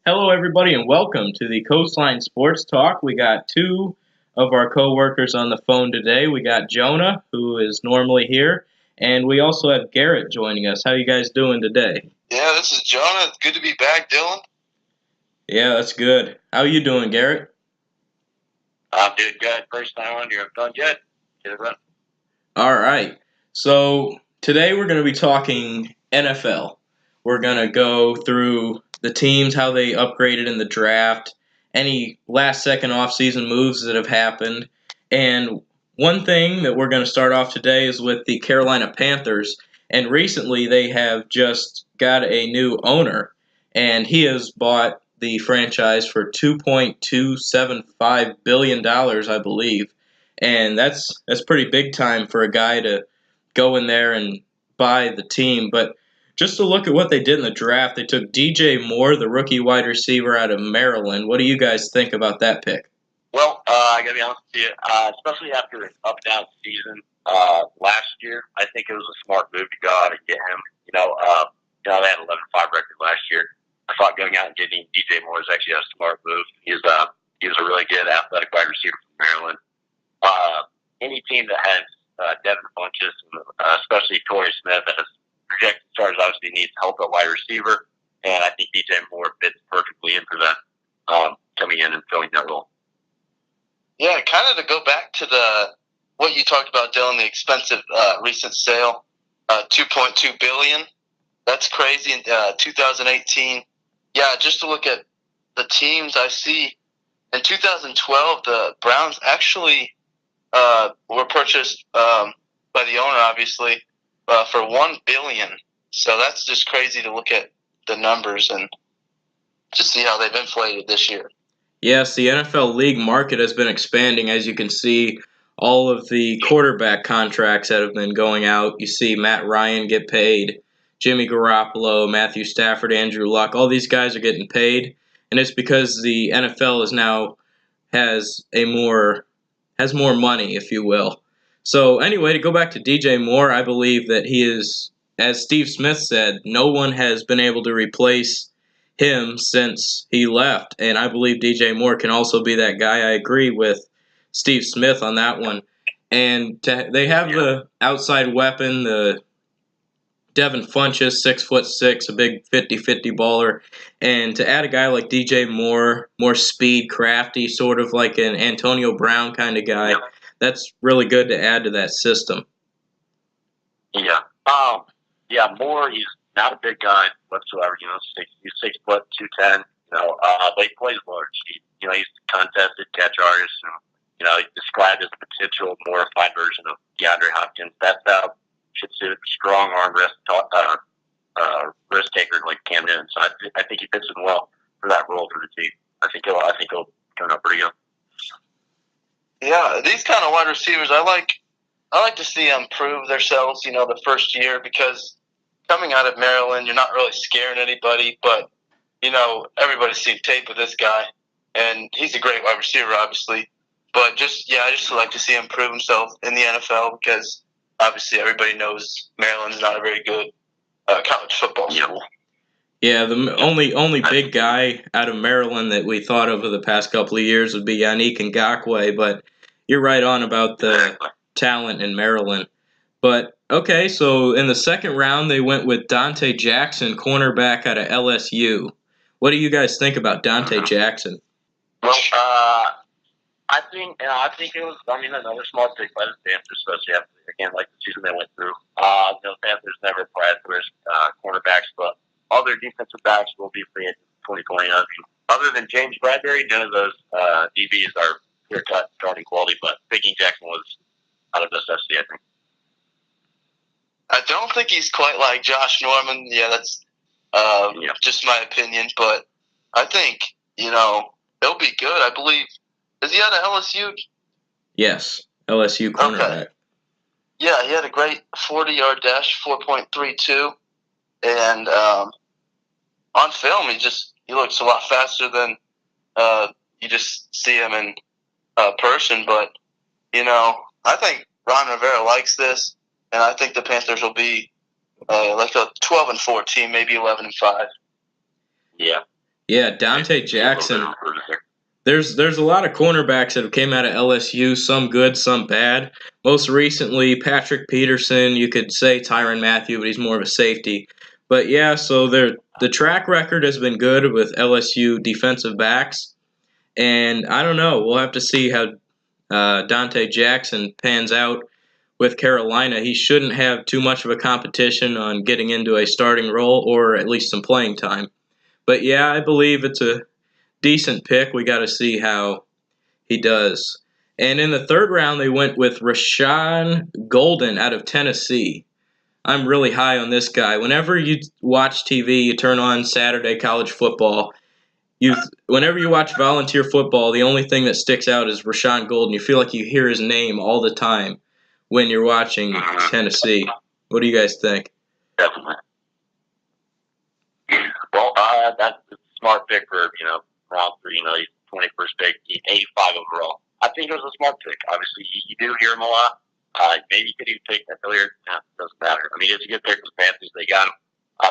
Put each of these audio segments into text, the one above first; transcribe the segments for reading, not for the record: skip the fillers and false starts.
Hello, everybody, and welcome to the Coastline Sports Talk. We got two of our coworkers on the phone today. We got Jonah, who is normally here, and we also have Garrett joining us. How you guys doing today? Yeah, this is Jonah. It's good to be back, Dylan. Yeah, that's good. How you doing, Garrett? I'm doing good. First time on here. I'm doing good. All right. So today we're going to be talking NFL. We're going to go through the teams, how they upgraded in the draft, any last-second off-season moves that have happened. And one thing that we're going to start off today is with the Carolina Panthers. And recently they have just got a new owner, and he has bought the franchise for $2.275 billion, I believe. And that's pretty big time for a guy to go in there and buy the team. But just to look at what they did in the draft, they took DJ Moore, the rookie wide receiver out of Maryland. What do you guys think about that pick? Well, I got to be honest with you, especially after an up-down season last year, I think it was a smart move to go out and get him. They had 11-5 record last year. I thought going out and getting DJ Moore was actually a smart move. He was a really good athletic wide receiver from Maryland. Any team that has Devin Funchess, especially Torrey Smith, as projected stars, obviously needs help at wide receiver, and I think DJ Moore fits perfectly into that, coming in and filling that role. Yeah, kind of to go back to what you talked about, Dylan, the expensive recent sale, $2.2 billion. That's crazy in 2018. Yeah, just to look at the teams I see, in 2012, the Browns actually were purchased by the owner, obviously, for $1 billion. So that's just crazy to look at the numbers and just see how they've inflated this year. Yes, the NFL league market has been expanding, as you can see. All of the quarterback contracts that have been going out. You see Matt Ryan get paid, Jimmy Garoppolo, Matthew Stafford, Andrew Luck. All these guys are getting paid, and it's because the NFL is now has more money, if you will. So anyway, to go back to DJ Moore, I believe that he is, as Steve Smith said, no one has been able to replace him since he left, and I believe DJ Moore can also be that guy. I agree with Steve Smith on that one. And they have the outside weapon, the Devin Funchess, 6'6", a big 50-50 baller. And to add a guy like DJ Moore, more speed, crafty, sort of like an Antonio Brown kind of guy, that's really good to add to that system. Yeah. Moore, he's not a big guy whatsoever. He's 6 foot 210. But he plays large. He's a contested catch artist, and he's described as a potential more refined version of DeAndre Hopkins. That's how should suit strong arm risk taker like Cam Newton. So I think he fits in well for that role for the team. I think he'll turn out pretty good. Yeah, these kind of wide receivers, I like to see them prove themselves, the first year, because coming out of Maryland, you're not really scaring anybody, but, everybody's seen tape with this guy, and he's a great wide receiver, obviously. But I just like to see him prove himself in the NFL, because obviously everybody knows Maryland's not a very good college football school. Yeah, the only big guy out of Maryland that we thought of the past couple of years would be Yannick Ngakoue, but you're right on about the talent in Maryland. But, okay, so in the second round, they went with Dante Jackson, cornerback out of LSU. What do you guys think about Dante Jackson? Well, I think it was, another small pick by the Panthers, especially after, again, like the season they went through. The Panthers never pride for cornerbacks, but all their defensive backs will be free agents in 2020. Other than James Bradbury, none of those DBs are clear-cut starting quality, but picking Jackson was out of necessity, I think. I don't think he's quite like Josh Norman. Yeah, that's just my opinion, but I think, he'll be good. I believe, is he out of LSU? Yes, LSU cornerback. Okay. Yeah, he had a great 40-yard dash, 4.32, and on film, he looks a lot faster than you just see him in person. But I think Ron Rivera likes this, and I think the Panthers will be like a 12-4 team, maybe 11-5. Yeah. Yeah, Dante Jackson. There's a lot of cornerbacks that have came out of LSU, some good, some bad. Most recently, Patrick Peterson. You could say Tyrann Mathieu, but he's more of a safety. But yeah, so the track record has been good with LSU defensive backs, and I don't know. We'll have to see how Dante Jackson pans out with Carolina. He shouldn't have too much of a competition on getting into a starting role or at least some playing time. But yeah, I believe it's a decent pick. We got to see how he does. And in the third round, they went with Rashawn Golden out of Tennessee. I'm really high on this guy. Whenever you watch TV, you turn on Saturday college football. Whenever you watch volunteer football, the only thing that sticks out is Rashawn Golden. You feel like you hear his name all the time when you're watching Tennessee. What do you guys think? Definitely. Well, that's a smart pick for, round 3. He's 21st pick, he's 85 overall. I think it was a smart pick. Obviously, you do hear him a lot. Maybe you could even take that earlier. It doesn't matter. I mean, it's a good pick for the Panthers. They got him.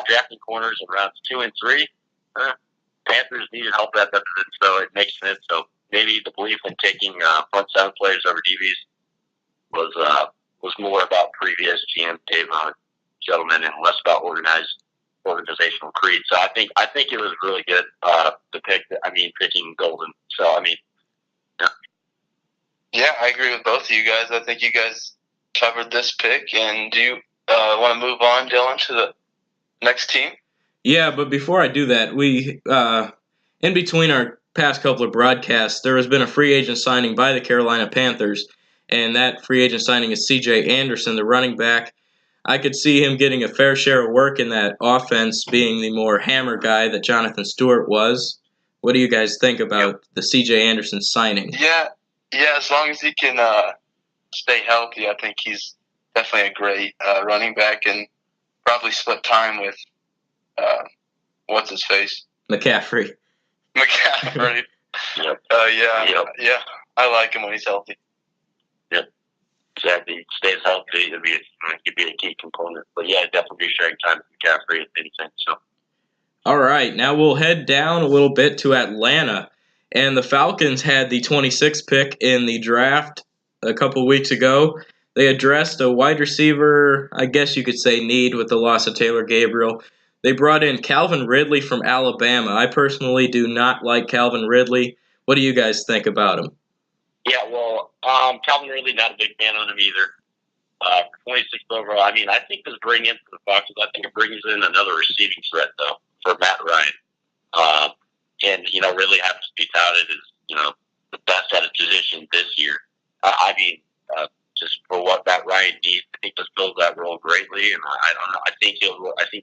Drafting corners in rounds 2 and 3. Panthers needed help at that position, so it makes sense. So maybe the belief in taking front 7 players over DBs was more about previous GM Dave Gentleman and less about organizational creed. So I think it was really good to pick. Picking Golden. So yeah, I agree with both of you guys. I think you guys covered this pick. And do you want to move on, Dylan, to the next team? Yeah, but before I do that, we in between our past couple of broadcasts, there has been a free agent signing by the Carolina Panthers, and that free agent signing is C.J. Anderson, the running back. I could see him getting a fair share of work in that offense, being the more hammer guy that Jonathan Stewart was. What do you guys think about the C.J. Anderson signing? Yeah, as long as he can stay healthy, I think he's definitely a great running back and probably split time with what's his face? McCaffrey. Yep. Yeah. I like him when he's healthy. Yep. Exactly. He stays healthy. He'd be a key component. But yeah, definitely be sharing time with McCaffrey if anything. So. All right, now we'll head down a little bit to Atlanta. And the Falcons had the 26th pick in the draft a couple weeks ago. They addressed a wide receiver, I guess you could say, need with the loss of Taylor Gabriel. They brought in Calvin Ridley from Alabama. I personally do not like Calvin Ridley. What do you guys think about him? Yeah, well, Calvin Ridley, not a big fan on him either. 26th overall. I think this bring in for the Falcons, I think it brings in another receiving threat, though, for Matt Ryan. And, Ridley happens to be touted as, the best at his position this year. Just for what Matt Ryan needs, I think this fills that role greatly. And I don't know. I think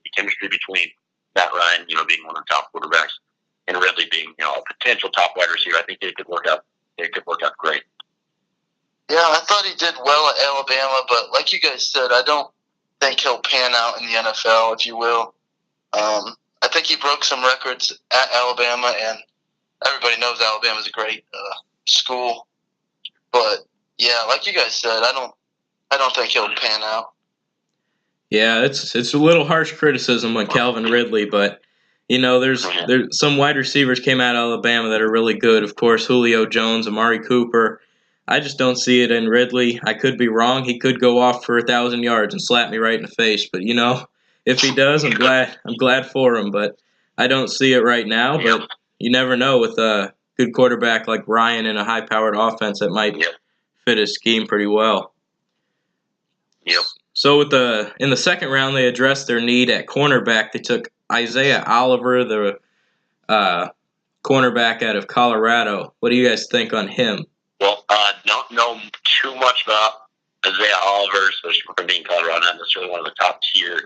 the chemistry between Matt Ryan, being one of the top quarterbacks, and Ridley being, a potential top wide receiver, I think it could work out. It could work out great. Yeah, I thought he did well at Alabama, but like you guys said, I don't think he'll pan out in the NFL, if you will. I think he broke some records at Alabama, and everybody knows Alabama's a great school. But yeah, like you guys said, I don't think he'll pan out. Yeah, it's a little harsh criticism on Calvin Ridley, but there's some wide receivers came out of Alabama that are really good. Of course, Julio Jones, Amari Cooper. I just don't see it in Ridley. I could be wrong. He could go off for 1,000 yards and slap me right in the face. But if he does, I'm glad for him. But I don't see it right now. But you never know with a good quarterback like Ryan in a high-powered offense that might fit his scheme pretty well. Yep. So in the second round, they addressed their need at cornerback. They took Isaiah Oliver, the cornerback out of Colorado. What do you guys think on him? Well, don't know too much about Isaiah Oliver, especially from being Colorado, not necessarily one of the top tier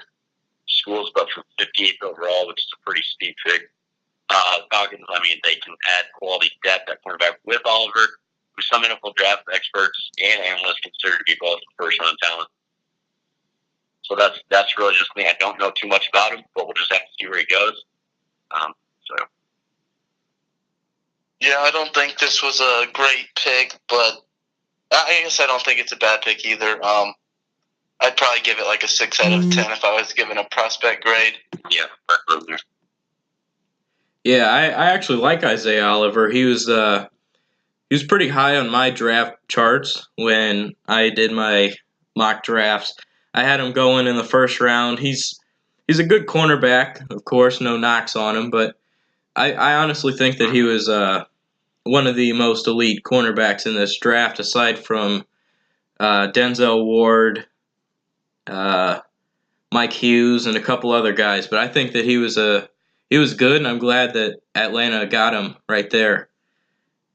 schools, but from 58th overall, which is a pretty steep pick. Falcons, they can add quality depth at cornerback with Oliver, who some NFL draft experts and analysts consider to be both first-round talent. So that's really just me. I don't know too much about him, but we'll just have to see where he goes. Yeah, I don't think this was a great pick, but I guess I don't think it's a bad pick either. I'd probably give it like a 6 out of 10 if I was given a prospect grade. Yeah, Yeah, I actually like Isaiah Oliver. He was pretty high on my draft charts when I did my mock drafts. I had him going in the first round. He's a good cornerback, of course, no knocks on him, but I honestly think that he was one of the most elite cornerbacks in this draft, aside from Denzel Ward, uh, Mike Hughes, and a couple other guys. But I think that he was good, and I'm glad that Atlanta got him right there.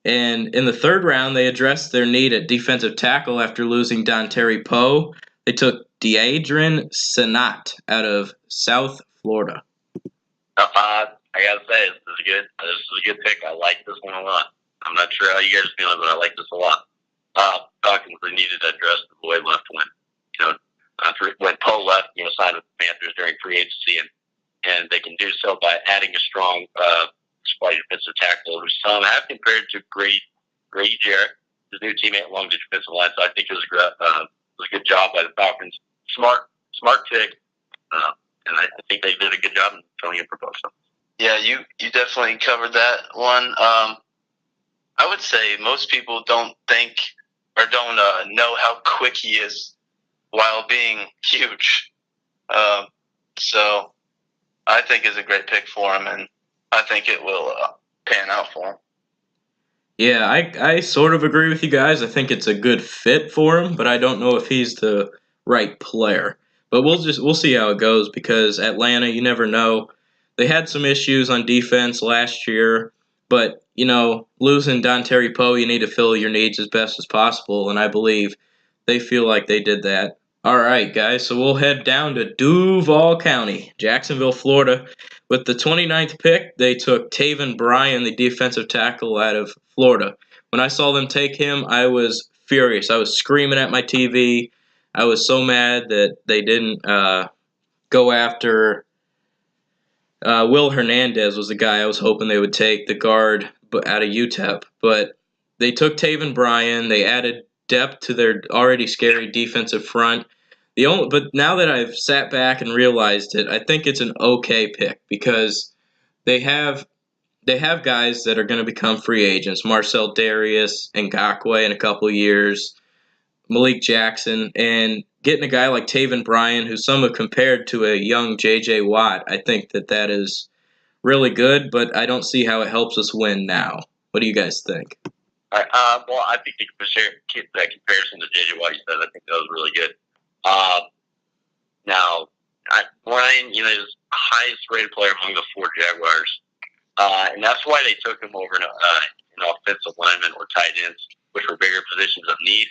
And in the third round, they addressed their need at defensive tackle after losing Dontari Poe. They took Deadrin Senat out of South Florida. I gotta say, this is good. This is a good pick. I like this one a lot. I'm not sure how you guys are feeling, but I like this a lot. Falcons, they needed to address the void left when Poe left, signed with the Panthers during free agency, and they can do so by adding a strong spot defensive tackle who some have compared to Grady Jarrett, his new teammate along the defensive line. So I think it was a good job by the Falcons. Smart pick, and I think they did a good job in filling in for both of them. Yeah, you definitely covered that one. I would say most people don't think or don't know how quick he is while being huge. So I think it's a great pick for him, and I think it will pan out for him. Yeah, I sort of agree with you guys. I think it's a good fit for him, but I don't know if he's the right player. But we'll see how it goes because Atlanta, you never know. They had some issues on defense last year, but losing Dontari Poe, you need to fill your needs as best as possible, and I believe they feel like they did that. All right, guys, so we'll head down to Duval County, Jacksonville, Florida. With the 29th pick, they took Taven Bryan, the defensive tackle out of Florida. When I saw them take him, I was furious. I was screaming at my TV. I was so mad that they didn't go after Will Hernandez was the guy I was hoping they would take, the guard out of UTEP. But they took Taven Bryan. They added depth to their already scary defensive front. But now that I've sat back and realized it, I think it's an okay pick because they have guys that are going to become free agents. Marcel Darius and Ngakwe in a couple years, Malik Jackson, and getting a guy like Taven Bryan, who some have compared to a young J.J. Watt. I think that is really good, but I don't see how it helps us win now. What do you guys think? Well, I think that comparison to J.J. Watt you said, I think that was really good. Now, Bryan, is the highest rated player among the four Jaguars. And that's why they took him over an offensive lineman or tight ends, which were bigger positions of need.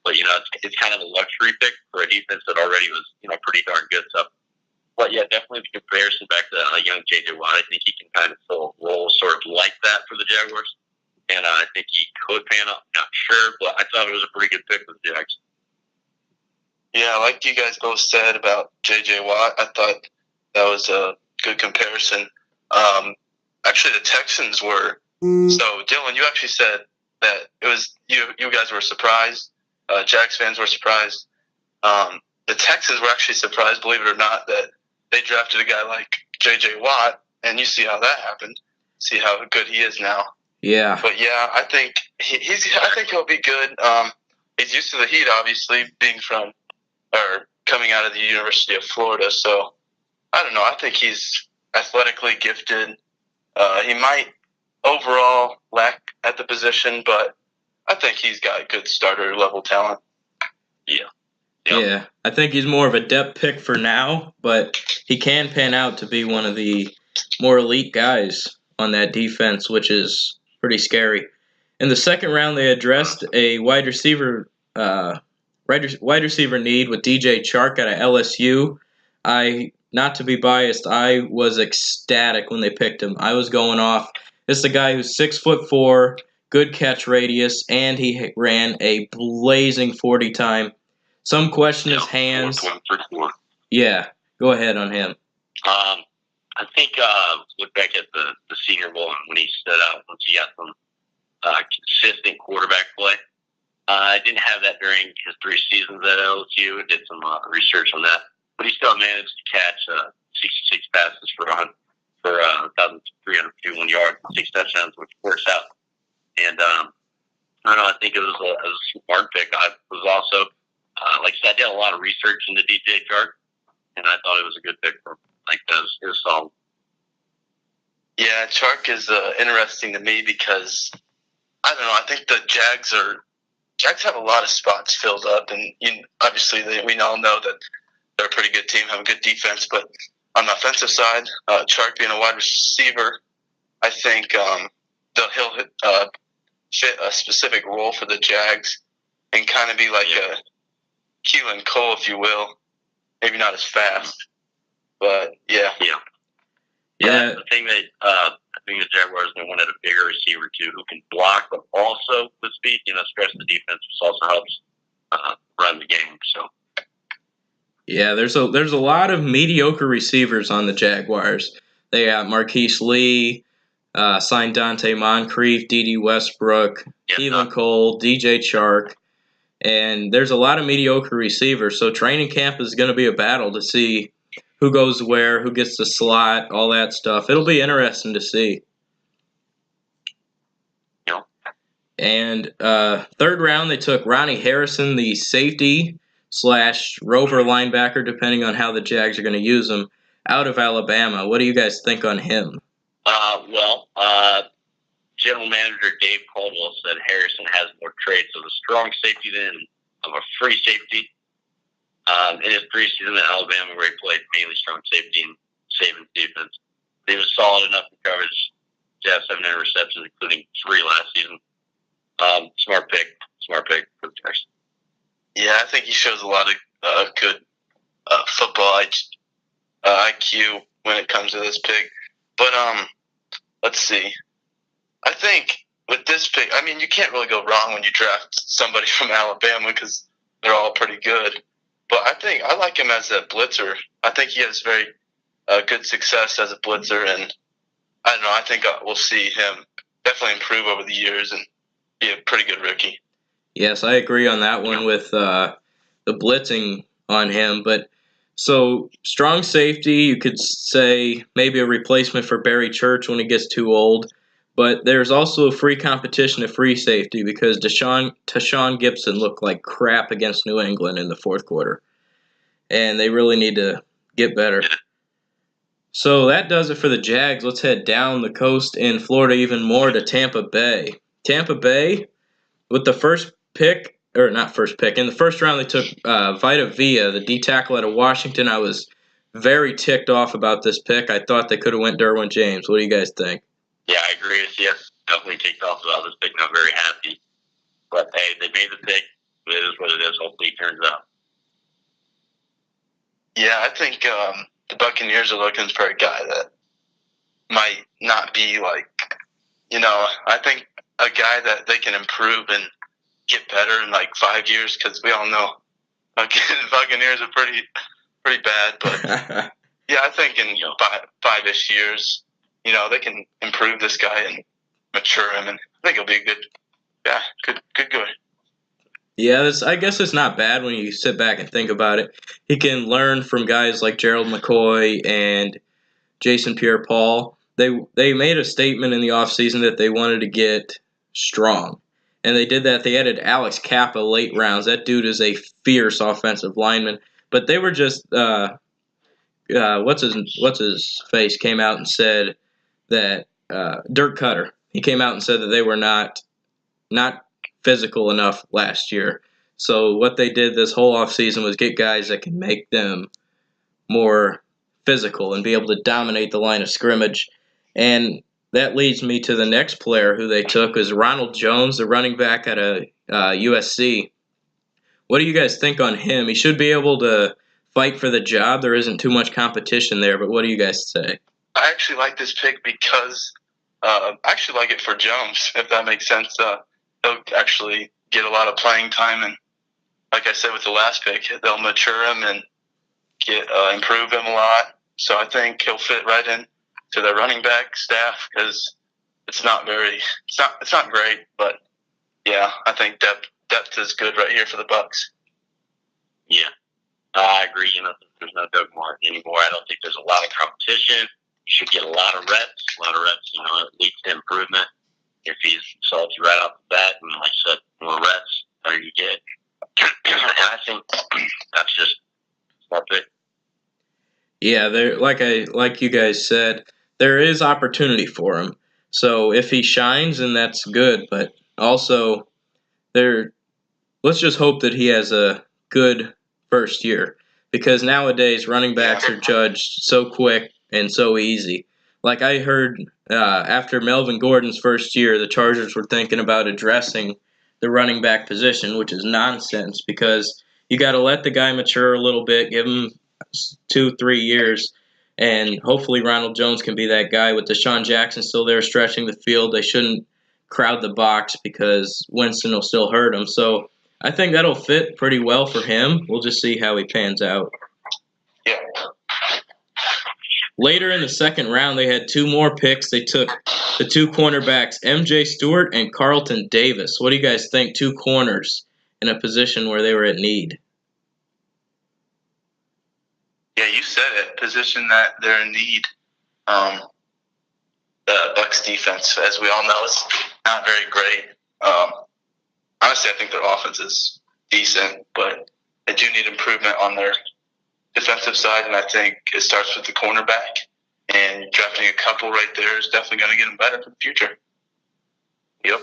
But, it's kind of a luxury pick for a defense that already was, pretty darn good. So, but yeah, definitely the comparison back to young J.J. Watt, I think he can kind of fill a role sort of like that for the Jaguars. And I think he could pan out. Not sure, but I thought it was a pretty good pick for the Jags. Yeah, like you guys both said about J.J. Watt, I thought that was a good comparison. Actually, the Texans were. So, Dylan, you actually said that it was you guys were surprised. Jags fans were surprised. The Texans were actually surprised, believe it or not, that they drafted a guy like J.J. Watt, and you see how that happened. See how good he is now. Yeah. But yeah, I think I think he'll be good. He's used to the heat, obviously, coming out of the University of Florida. So I don't know. I think he's athletically gifted. He might overall lack at the position, but I think he's got good starter level talent. Yeah. Yeah, I think he's more of a depth pick for now, but he can pan out to be one of the more elite guys on that defense, which is pretty scary. In the second round, they addressed a wide receiver need with DJ Chark out of LSU. Not to be biased, I was ecstatic when they picked him. I was going off. This is a guy who's 6'4", good catch radius, and he ran a blazing 40 time. Some question his hands. Yeah, go ahead on him. I think look back at the Senior Bowl and when he stood out, once he got some consistent quarterback play. I didn't have that during his 3 seasons at LSU. Did some research on that, but he still managed to catch 66 passes for for 1,351 yards, 6 touchdowns, which works out. And I don't know. I think it was a smart pick. I was also, like I said, I did a lot of research into DJ Chark, and I thought it was a good pick for him. Like, it was solid. Yeah, Chark is interesting to me because, I don't know, I think the Jags have a lot of spots filled up, and obviously we all know that they're a pretty good team, have a good defense, but on the offensive side, Chark being a wide receiver, I think he'll fit a specific role for the Jags and kind of be like a Keelan Cole, if you will. Maybe not as fast, but yeah. Yeah, the thing that I think the Jaguars wanted a bigger receiver too, who can block, but also with speed, stretch the defense, which also helps run the game. So. Yeah, there's a lot of mediocre receivers on the Jaguars. They got Marquise Lee, signed Dante Moncrief, D.D. Westbrook, Keelan Cole, DJ Chark, and there's a lot of mediocre receivers. So training camp is going to be a battle to see who goes where, who gets the slot, all that stuff. It'll be interesting to see. Yeah. And third round, they took Ronnie Harrison, the safety / rover linebacker, depending on how the Jags are going to use him, out of Alabama. What do you guys think on him? General Manager Dave Caldwell said Harrison has more traits of a strong safety than of a free safety. In his preseason at Alabama, where he played mainly strong safety and saving defense, he was solid enough in coverage to have 7 interceptions, including 3 last season. Smart pick for the Jags. Yeah, I think he shows a lot of good football IQ when it comes to this pick. But let's see. I think with this pick, I mean, you can't really go wrong when you draft somebody from Alabama because they're all pretty good. But I like him as a blitzer. I think he has very good success as a blitzer, and I don't know. I think we'll see him definitely improve over the years and be a pretty good rookie. Yes, I agree on that one with the blitzing on him. But so strong safety, you could say maybe a replacement for Barry Church when he gets too old. But there's also a free competition at free safety because Tashawn Gibson looked like crap against New England in the fourth quarter. And they really need to get better. So that does it for the Jags. Let's head down the coast in Florida even more to Tampa Bay. Tampa Bay, with the first pick, or not first pick, in the first round they took Vita Vea, the D tackle out of Washington. I was very ticked off about this pick. I thought they could have went Derwin James. What do you guys think? Yeah, I agree with you. Definitely ticked off about this pick. Not very happy. But, hey, they made the pick. It is what it is. Hopefully it turns out. Yeah, I think the Buccaneers are looking for a guy that might not be like, I think a guy that they can improve and get better in like 5 years because we all know the Buccaneers are pretty bad. But, yeah, I think in 5-ish years, they can improve this guy and mature him, and I think he'll be a good. Yeah, I guess it's not bad when you sit back and think about it. He can learn from guys like Gerald McCoy and Jason Pierre-Paul. They made a statement in the offseason that they wanted to get strong, and they did that. They added Alex Kappa late rounds. That dude is a fierce offensive lineman, but they were just what's his face came out and said that Dirk Cutter. He came out and said that they were not physical enough last year. So what they did this whole offseason was get guys that can make them more physical and be able to dominate the line of scrimmage. And that leads me to the next player who they took is Ronald Jones, the running back at USC. What do you guys think on him? He should be able to fight for the job. There isn't too much competition there, but what do you guys say? I actually like this pick because I actually like it for Jones, if that makes sense. He'll actually get a lot of playing time, and like I said with the last pick, they'll mature him and improve him a lot. So I think he'll fit right in to the running back staff because it's not great, but yeah, I think depth is good right here for the Bucs. Yeah, I agree. There's no Doug Martin anymore. I don't think there's a lot of competition. should get a lot of reps. It leads to improvement. If he's salty right off the bat, and like I said, more reps, better you get. And I think that's just smart pick. Yeah, there like you guys said, there is opportunity for him. So if he shines, then that's good. But also, there, let's just hope that he has a good first year, because nowadays running backs are judged so quick and so easy. Like I heard after Melvin Gordon's first year, the Chargers were thinking about addressing the running back position, which is nonsense because you got to let the guy mature a little bit, give him 2-3 years, and hopefully Ronald Jones can be that guy. With Deshaun Jackson still there stretching the field, they shouldn't crowd the box because Winston will still hurt him. So I think that'll fit pretty well for him. We'll just see how he pans out. Yeah. Later in the second round, they had 2 more picks. They took the 2 cornerbacks, M.J. Stewart and Carlton Davis. What do you guys think? 2 corners in a position where they were at need. Yeah, you said it. Position that they're in need. The Bucs defense, as we all know, is not very great. Honestly, I think their offense is decent, but they do need improvement on their defensive side, and I think it starts with the cornerback. And drafting a couple right there is definitely going to get them better for the future. Yep.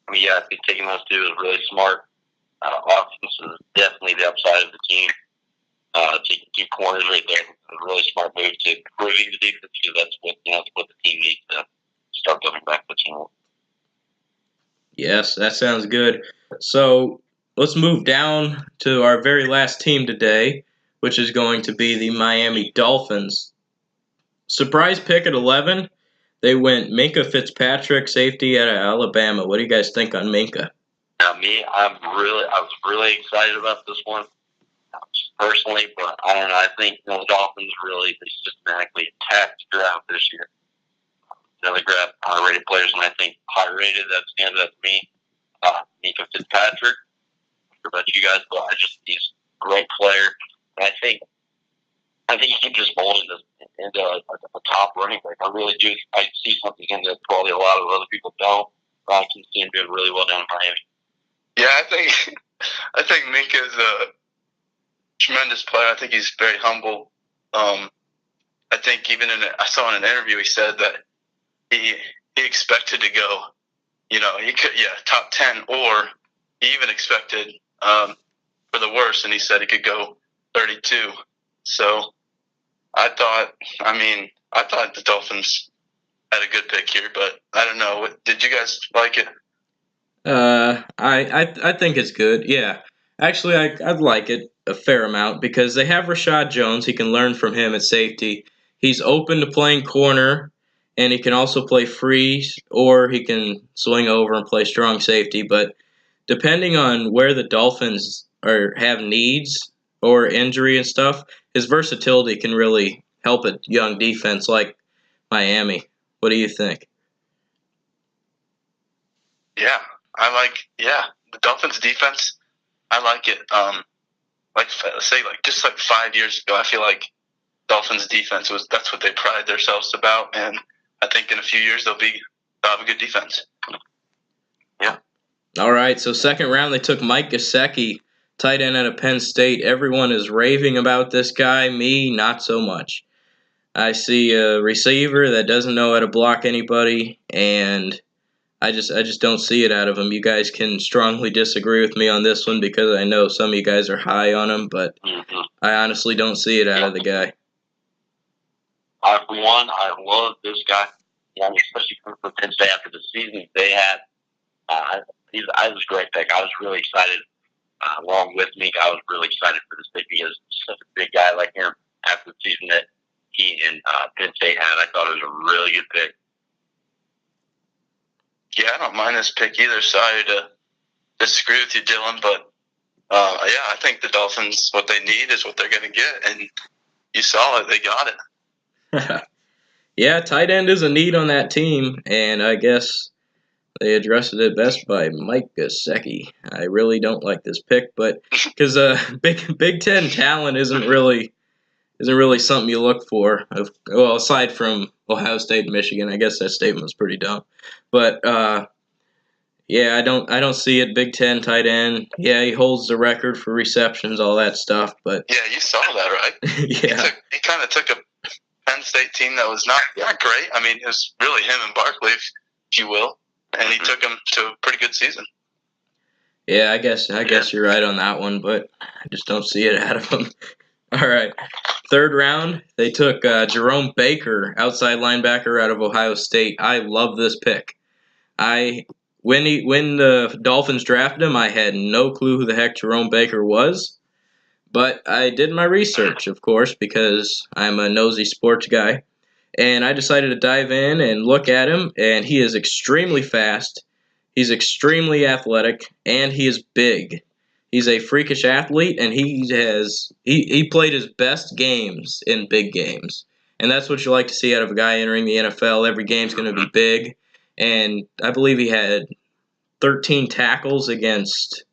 I think taking those 2 is really smart. Offense is definitely the upside of the team. Taking 2 corners right there is a really smart move to improving the defense, because that's what the team needs to start building back the team. Yes, that sounds good. So let's move down to our very last team today, which is going to be the Miami Dolphins. Surprise pick at 11. They went Minkah Fitzpatrick, safety out of Alabama. What do you guys think on Minkah? Now, I was really excited about this one personally, but I don't know. I think the Dolphins really systematically attacked the draft this year. They grabbed high-rated players, and I think high-rated, that stands out to me. Minkah Fitzpatrick, I don't know about you guys, but he's a great player. And I think he can just mold into a top running back. I really do. I see something in that probably a lot of other people don't. But I can see him doing really well down in Miami. Yeah, I think Minkah is a tremendous player. I think he's very humble. I think even I saw in an interview he said that he expected to go, top 10, or he even expected for the worst, and he said he could go 32. So I thought the Dolphins had a good pick here, but I don't know. Did you guys like it? I think it's good. Yeah, actually, I'd like it a fair amount because they have Rashad Jones. He can learn from him at safety. He's open to playing corner, and he can also play free, or he can swing over and play strong safety. But depending on where the Dolphins have needs or injury and stuff, his versatility can really help a young defense like Miami. What do you think? Yeah, the Dolphins defense. I like it. Just 5 years ago, I feel like Dolphins defense that's what they pride themselves about, and I think in a few years they'll have a good defense. Yeah. All right, so second round they took Mike Gesicki, tight end out of Penn State. Everyone is raving about this guy. Me, not so much. I see a receiver that doesn't know how to block anybody, and I just don't see it out of him. You guys can strongly disagree with me on this one because I know some of you guys are high on him, but I honestly don't see it out of the guy. For one, I love this guy, especially for Penn State after the season they had. I was a great pick. I was really excited. Along with me, I was really excited for this pick because such a big guy like him after the season that he and Penn State had. I thought it was a really good pick. Yeah, I don't mind this pick either. Sorry to disagree with you, Dylan, but I think the Dolphins, what they need is what they're going to get, and you saw it. They got it. Yeah, tight end is a need on that team, and I guess they addressed it best by Mike Gesicki. I really don't like this pick, but because Big Ten talent isn't really isn't really something you look for. Well, aside from Ohio State and Michigan, I guess that statement was pretty dumb. But yeah, I don't see it. Big Ten tight end. Yeah, he holds the record for receptions, all that stuff. But yeah, you saw that, right? yeah, He kind of took a Penn State team that was not great. I mean, it was really him and Barkley, if you will, and he took them to a pretty good season. yeah, I guess you're right on that one, but I just don't see it out of him. All right, third round, they took Jerome Baker, outside linebacker out of Ohio State. I love this pick. When the Dolphins drafted him, I had no clue who the heck Jerome Baker was, but I did my research, of course, because I'm a nosy sports guy, and I decided to dive in and look at him, and he is extremely fast. He's extremely athletic, and he is big. He's a freakish athlete, and he played his best games in big games. And that's what you like to see out of a guy entering the NFL. Every game's going to be big. And I believe he had 13 tackles against,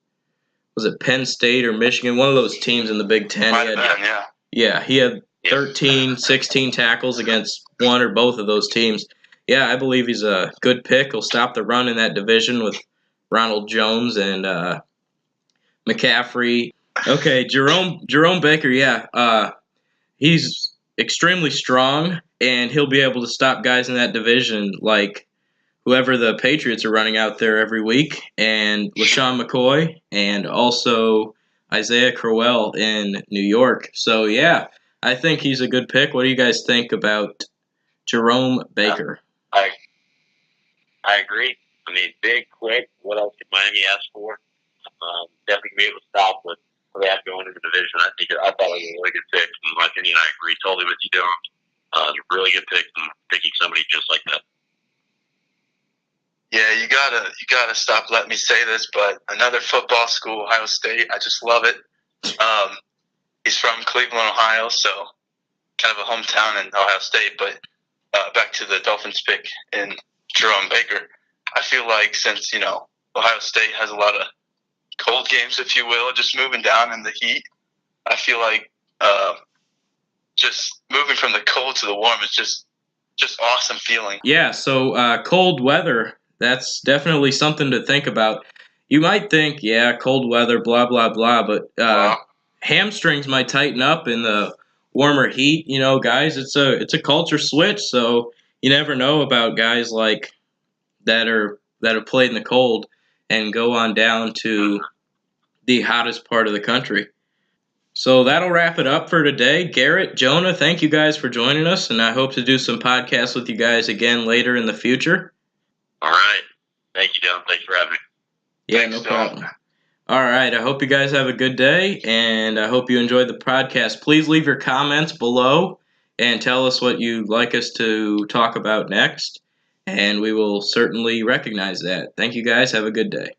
was it Penn State or Michigan? One of those teams in the Big Ten. He had 13, 16 tackles against one or both of those teams. Yeah, I believe he's a good pick. He'll stop the run in that division with Ronald Jones and McCaffrey. Okay, Jerome Baker, yeah. He's extremely strong, and he'll be able to stop guys in that division like whoever the Patriots are running out there every week, and LaShawn McCoy, and also Isaiah Crowell in New York. So, yeah, I think he's a good pick. What do you guys think about Jerome Baker? I agree. I mean, big, quick. What else could Miami ask for? Definitely be able to stop what they have going into the division. I thought it was a really good pick. In my opinion, I agree totally with you, Dylan. Really good pick and picking somebody just like that. Yeah, you gotta stop letting me say this, but another football school, Ohio State. I just love it. He's from Cleveland, Ohio, so kind of a hometown in Ohio State. But back to the Dolphins pick in Jerome Baker. I feel like since Ohio State has a lot of cold games, if you will, just moving down in the heat, I feel like just moving from the cold to the warm is just awesome feeling. Yeah, so cold weather, that's definitely something to think about. You might think, yeah, cold weather, blah, blah, blah, but hamstrings might tighten up in the warmer heat. Guys, it's a culture switch, so you never know about guys like that have played in the cold and go on down to the hottest part of the country. So that'll wrap it up for today. Garrett, Jonah, thank you guys for joining us, and I hope to do some podcasts with you guys again later in the future. All right. Thank you, Dylan. Thanks for having me. Yeah, Thanks, no problem. All right. I hope you guys have a good day, and I hope you enjoyed the podcast. Please leave your comments below and tell us what you'd like us to talk about next, and we will certainly recognize that. Thank you guys. Have a good day.